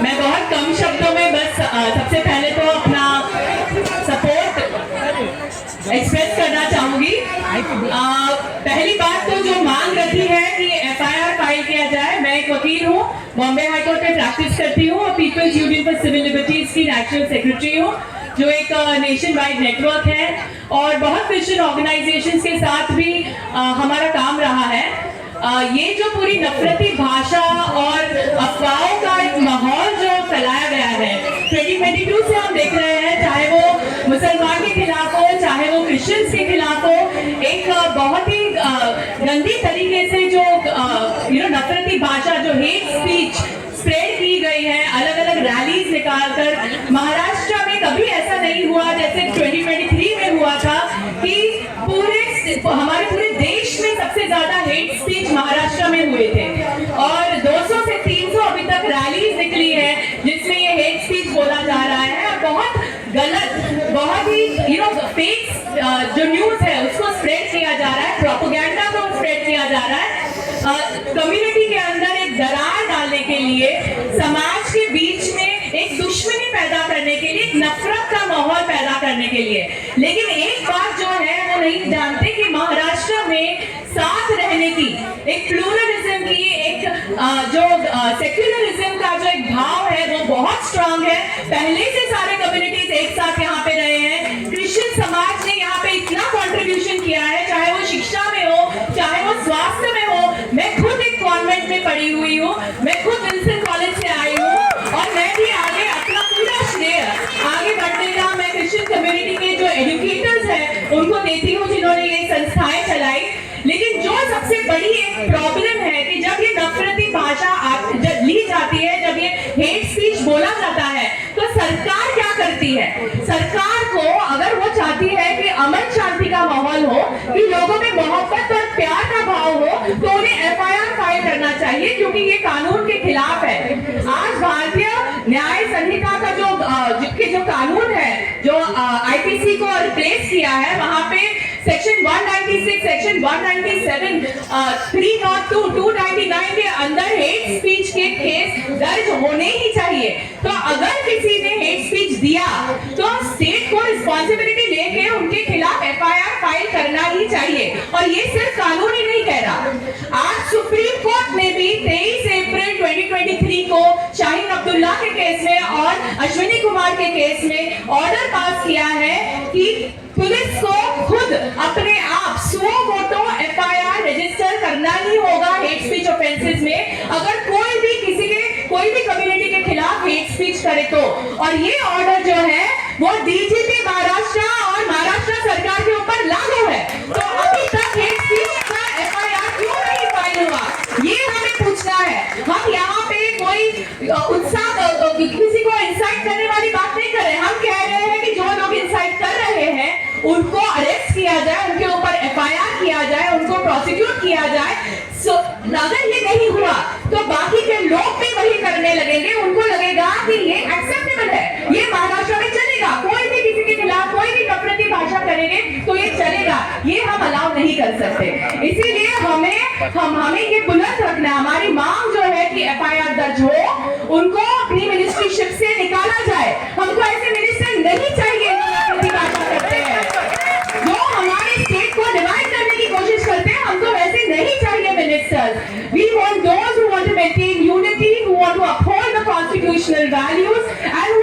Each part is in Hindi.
मैं बहुत कम शब्दों में बस सबसे पहले तो अपना सपोर्ट एक्सप्रेस करना चाहूंगी। पहली बात तो जो मांग रखी है कि एफआईआर फाइल किया जाए। मैं एक वकील हूँ, बॉम्बे हाई कोर्ट में प्रैक्टिस करती हूँ और people's union for civil liberties की नेशनल सेक्रेटरी हूँ, जो एक नेशन वाइड नेटवर्क है और बहुत क्रिश्चियन ऑर्गेनाइजेशंस के साथ भी हमारा काम रहा है। ये जो पूरी नफरती भाषा और अफवाहों का एक माहौल जो फैलाया गया है 2022 से हम देख रहे हैं, चाहे वो मुसलमान के खिलाफ हो, चाहे वो क्रिश्चियंस के खिलाफ हो, एक बहुत ही गंदी तरीके से जो नफरती भाषा, जो हेट स्पीच स्प्रेड की गई है, अलग अलग रैलीज निकालकर। महाराष्ट्र में कभी ऐसा नहीं हुआ जैसे 2023 में हुआ था कि हमारे पूरे देश में सबसे ज्यादा हेट स्पीच महाराष्ट्र में हुए थे और 200 से 300 अभी तक रैलीज निकली है जिसमें ये हेट स्पीच बोला जा रहा है और बहुत गलत, बहुत ही फेक जो न्यूज है उसको स्प्रेड किया जा रहा है, प्रोपेगेंडा को स्प्रेड किया जा रहा है। कम्युनिटी के अंदर एक दरार डालने के लिए, समाज के बीच में एक दुश्मनी पैदा करने के लिए, एक नफरत का माहौल पैदा करने के लिए। लेकिन एक बात जो है वो नहीं जानते कि महाराष्ट्र में साथ रहने की, एक प्लूरलिज्म की, एक जो सेक्युलरिज्म का जो एक भाव है वो बहुत स्ट्रांग है। पहले से सारे कम्युनिटीज एक साथ यहाँ पे रहे हैं। क्रिश्चियन समाज ने यहाँ पे इतना कंट्रीब्यूशन किया है, चाहे वो शिक्षा में हो, चाहे वो स्वास्थ्य में हो। मैं खुद एक कॉन्वेंट में पढ़ी हुई हूँ, मैं खुद विल्सन कॉलेज से आई हूँ और मैं भी आगे अपना पूरा श्रेय आगे बढ़ने का मैं क्रिश्चियन कम्युनिटी के जो एजुकेटर्स हैं उनको देती हूँ जिन्होंने ये संस्थाएं चलाई। लेकिन जो सबसे बड़ी एक प्रॉब्लम है कि जब ये नफरती भाषा जब ली जाती है, जब ये हेट स्पीच बोला जाता है, तो सरकार क्या करती है? सरकार को अगर वो चाहती है कि अमन शांति का माहौल हो, कि लोगों में मोहब्बत और प्यार का भाव हो, तो उन्हें एफआईआर फाइल करना चाहिए क्योंकि ये कानून के खिलाफ है। आज भारतीय न्याय संहिता का जो कानून है, जो आईपीसी को रिप्लेस किया है, वहां पे सेक्शन 196, सेक्शन 197, 302, 299 के अंदर हेट स्पीच के केस दर्ज होने ही चाहिए। तो अगर किसी ने हेट स्पीच दिया तो स्टेट को रिस्पॉन्सिबिलिटी लेके उनके खिलाफ एफआईआर फाइल करना ही चाहिए। और ये सिर्फ कानून ही नहीं कह रहा, आज सुप्रीम कोर्ट ने भी 23 अप्रैल 2023 को शाहीन अब्दुल्ला के केस में और अश्विनी कुमार के केस में ऑर्डर पास किया है कि पुलिस को खुद अपने आप सुओ मोटो एफआईआर रजिस्टर करना ही होगा हेट स्पीच ऑफेंसेस में, अगर कोई भी कम्युनिटी के खिलाफ हेट स्पीच करे तो। और ये ऑर्डर जो है वो डीजीपी महाराष्ट्र और महाराष्ट्र सरकार के ऊपर लागू है। तो अभी तक हेट स्पीच का एफआईआर क्यों नहीं फाइल हुआ, ये हमें पूछना है। हम यहाँ पे कोई किसी को इंसाइट करने वाली बात नहीं कर रहे, हम कह रहे हैं कि जो लोग इंसाइट कर रहे हैं उनको अरेस्ट किया जाए, उनके ऊपर एफआईआर किया जाए, उनको प्रोसिक्यूट किया जाए। अगर ये नहीं हुआ तो बाकी के लोग भी वही करने लगेंगे, उनको लगेगा कि ये एक्सेप्टेबल है, ये महाराष्ट्र में चलेगा, कोई भी किसी के खिलाफ कोई भी नफरती भाषा करेंगे तो ये चलेगा, ये हम अलाउ नहीं कर सकते। इसीलिए हमें ये बुलंद रखना है। हमारी मांग जो है कि एफआईआर दर्ज हो, उनको अपनी मिनिस्ट्रीशिप से निकाला जाए। हमको ऐसे मिनिस्टर नहीं चाहिए जो भाषा करते हैं, जो हमारे स्टेट को डिवाइड करने की कोशिश करते हैं। हमको वैसे नहीं चाहिए ministers. We want those who want to maintain unity, who want to uphold the constitutional values, and who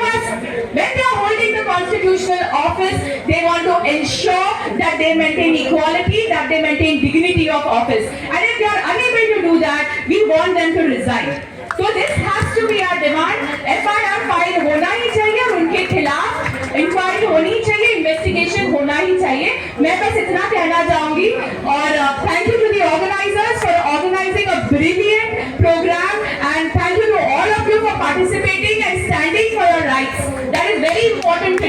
when they are holding the constitutional office, they want to ensure that they maintain equality, that they maintain dignity of office. And if they are unable to do that, we want them to resign. So this has to be our demand. FIR file होना ही चाहिए और उनके खिलाफ इंक्वायरी होनी चाहिए, इन्वेस्टिगेशन होना ही चाहिए। मैं बस इतना कहना चाहूंगी और thank you to the organisers for organising a brilliant programme and thank you to all of you for participating and standing for your rights. That is very important